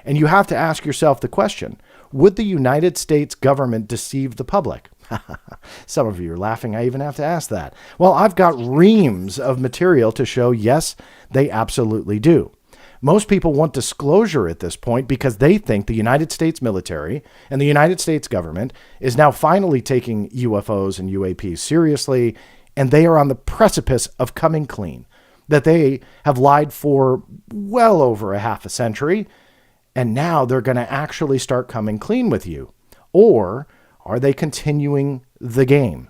And you have to ask yourself the question, would the United States government deceive the public? Some of you are laughing. I even have to ask that. Well, I've got reams of material to show, yes, they absolutely do. Most people want disclosure at this point because they think the United States military and the United States government is now finally taking UFOs and UAPs seriously, and they are on the precipice of coming clean, that they have lied for well over a half a century, and now they're going to actually start coming clean with you. Or are they continuing the game?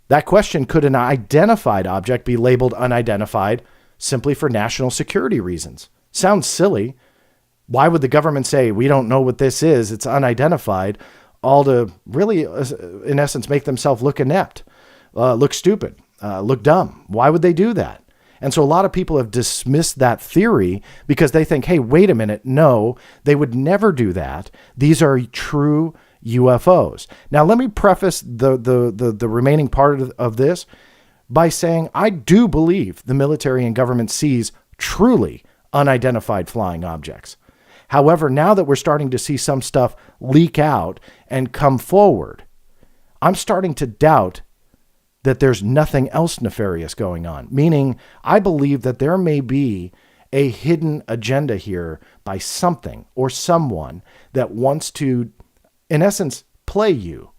That question, could an identified object be labeled unidentified simply for national security reasons? Sounds silly. Why would the government say, we don't know what this is, it's unidentified, all to really, in essence, make themselves look inept, look stupid, look dumb? Why would they do that? And so a lot of people have dismissed that theory because they think, hey, wait a minute, no, they would never do that. These are true UFOs. Now, let me preface the remaining part of this by saying I do believe the military and government sees truly unidentified flying objects. However, now that we're starting to see some stuff leak out and come forward, I'm starting to doubt that there's nothing else nefarious going on. Meaning, I believe that there may be a hidden agenda here by something or someone that wants to, in essence, play you.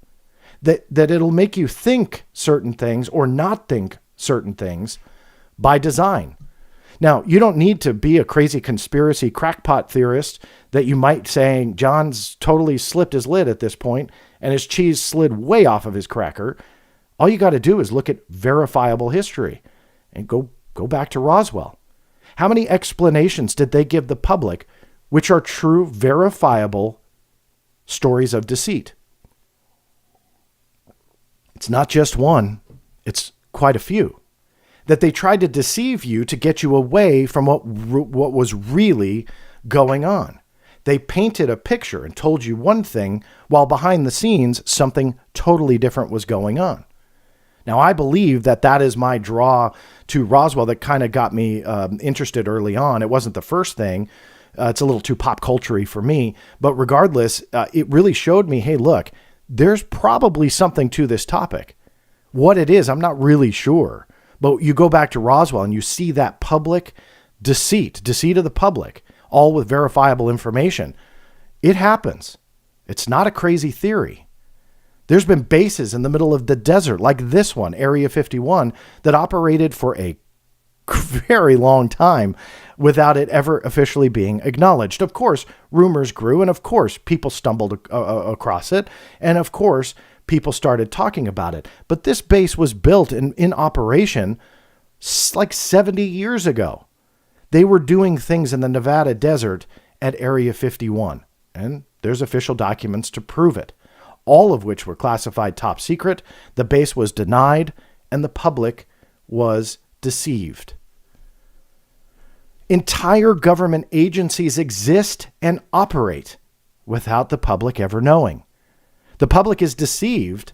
That it'll make you think certain things or not think certain things by design. Now, you don't need to be a crazy conspiracy crackpot theorist that you might say John's totally slipped his lid at this point and his cheese slid way off of his cracker. All you got to do is look at verifiable history and go back to Roswell. How many explanations did they give the public which are true, verifiable stories of deceit? It's not just one, it's quite a few. That they tried to deceive you to get you away from what was really going on. They painted a picture and told you one thing while behind the scenes something totally different was going on. Now, I believe that is my draw to Roswell that kind of got me interested early on. It wasn't the first thing. It's a little too pop culture-y for me. But regardless, it really showed me, hey, look, there's probably something to this topic. What it is, I'm not really sure. But you go back to Roswell and you see that public deceit of the public, all with verifiable information. It happens. It's not a crazy theory. There's been bases in the middle of the desert, like this one, Area 51, that operated for a very long time without it ever officially being acknowledged. Of course, rumors grew, and of course, people stumbled across it, and of course, people started talking about it. But this base was built in operation like 70 years ago. They were doing things in the Nevada desert at Area 51, and there's official documents to prove it, all of which were classified top secret. The base was denied, and the public was deceived. Entire government agencies exist and operate without the public ever knowing. The public is deceived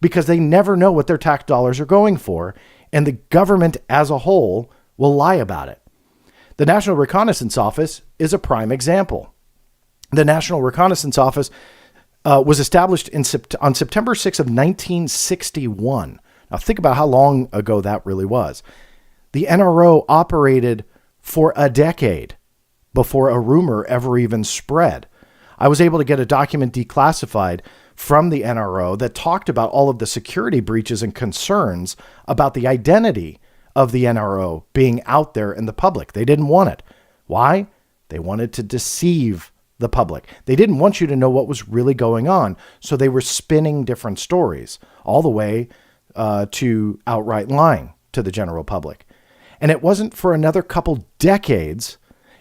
because they never know what their tax dollars are going for, and the government as a whole will lie about it. The National Reconnaissance Office is a prime example. The National Reconnaissance Office was established on September 6th of 1961. Now think about how long ago that really was. The NRO operated for a decade before a rumor ever even spread. I was able to get a document declassified from the NRO that talked about all of the security breaches and concerns about the identity of the NRO being out there in the public. They didn't want it. Why? They wanted to deceive the public. They didn't want you to know what was really going on. So they were spinning different stories all the way to outright lying to the general public. And it wasn't for another couple decades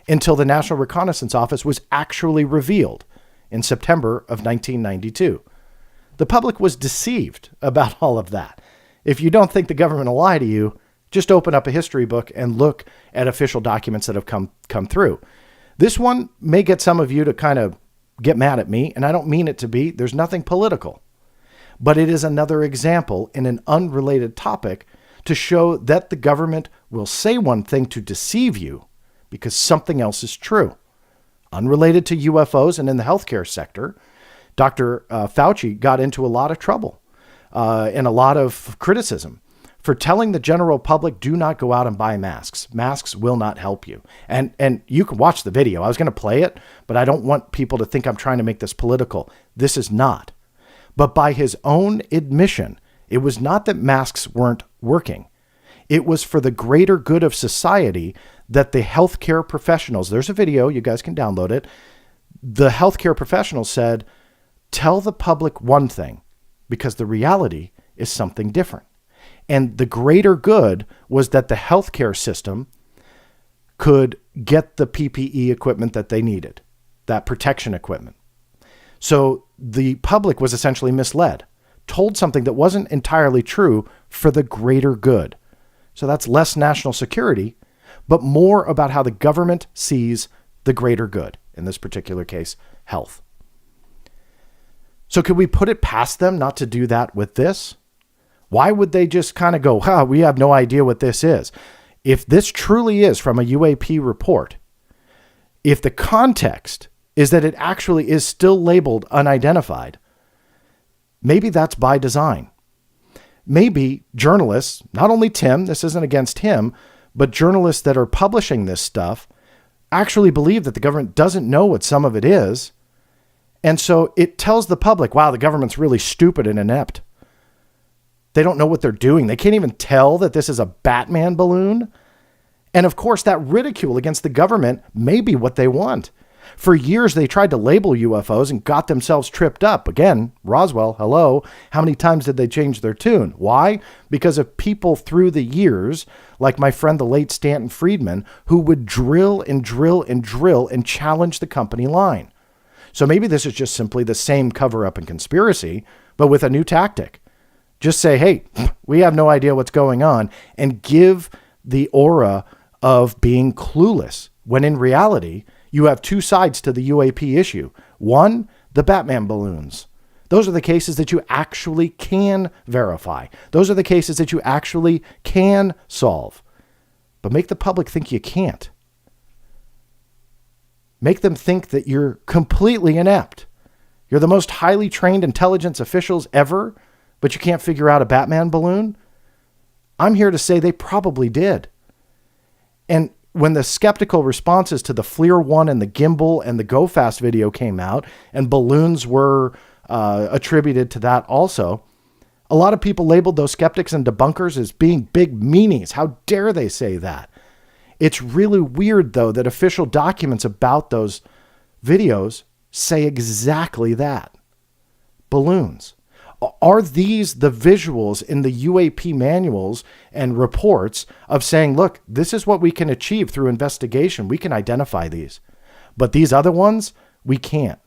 until the National Reconnaissance Office was actually revealed in September of 1992. The public was deceived about all of that. If you don't think the government will lie to you, just open up a history book and look at official documents that have come through. This one may get some of you to kind of get mad at me, and I don't mean it to be. There's nothing political. But it is another example in an unrelated topic to show that the government will say one thing to deceive you because something else is true. unrelated to UFOs and in the healthcare sector, Dr. Fauci got into a lot of trouble and a lot of criticism for telling the general public, do not go out and buy masks. Masks will not help you. And you can watch the video. I was going to play it, but I don't want people to think I'm trying to make this political. This is not. But by his own admission, it was not that masks weren't working. It was for the greater good of society that the healthcare professionals, there's a video, you guys can download it. The healthcare professionals said, tell the public one thing, because the reality is something different. And the greater good was that the healthcare system could get the PPE equipment that they needed, that protection equipment. So the public was essentially misled, told something that wasn't entirely true for the greater good. So that's less national security, but more about how the government sees the greater good, in this particular case, health. So could we put it past them not to do that with this? Why would they just kind of go, we have no idea what this is? If this truly is from a UAP report, if the context is that it actually is still labeled unidentified, maybe that's by design. Maybe journalists, not only Tim, this isn't against him, but journalists that are publishing this stuff actually believe that the government doesn't know what some of it is. And so it tells the public, wow, the government's really stupid and inept. They don't know what they're doing. They can't even tell that this is a Batman balloon. And of course, that ridicule against the government may be what they want. For years, they tried to label UFOs and got themselves tripped up. Again, Roswell, hello. How many times did they change their tune? Why? Because of people through the years, like my friend, the late Stanton Friedman, who would drill and drill and drill and challenge the company line. So maybe this is just simply the same cover-up and conspiracy, but with a new tactic. Just say, hey, we have no idea what's going on, and give the aura of being clueless, when in reality, you have two sides to the UAP issue. One, the Batman balloons. Those are the cases that you actually can verify. Those are the cases that you actually can solve. But make the public think you can't. Make them think that you're completely inept. You're the most highly trained intelligence officials ever, but you can't figure out a Batman balloon? I'm here to say they probably did. And when the skeptical responses to the FLIR 1 and the gimbal and the Go Fast video came out, and balloons were attributed to that also, a lot of people labeled those skeptics and debunkers as being big meanies. How dare they say that? It's really weird, though, that official documents about those videos say exactly that. Balloons. Are these the visuals in the UAP manuals and reports of saying, look, this is what we can achieve through investigation. We can identify these. But these other ones, we can't.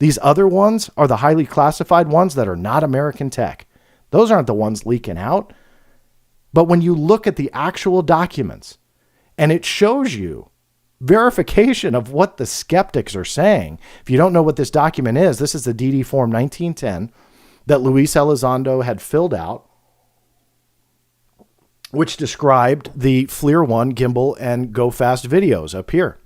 These other ones are the highly classified ones that are not American tech. Those aren't the ones leaking out. But when you look at the actual documents, and it shows you verification of what the skeptics are saying. If you don't know what this document is, this is the DD Form 1910 that Luis Elizondo had filled out, which described the FLIR 1 gimbal and Go Fast videos up here.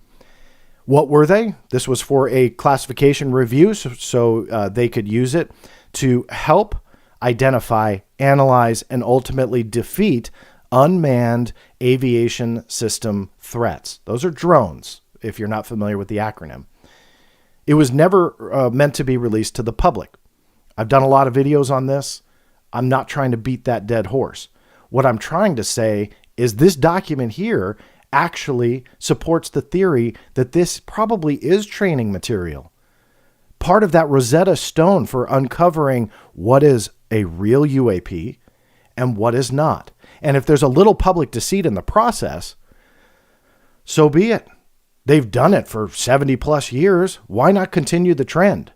What were they? This was for a classification review, so they could use it to help identify, analyze, and ultimately defeat unmanned aviation system threats. Those are drones, if you're not familiar with the acronym. It was never meant to be released to the public. I've done a lot of videos on this. I'm not trying to beat that dead horse. What I'm trying to say is this document here actually supports the theory that this probably is training material. Part of that Rosetta Stone for uncovering what is a real UAP and what is not. And if there's a little public deceit in the process, so be it. They've done it for 70 plus years. Why not continue the trend?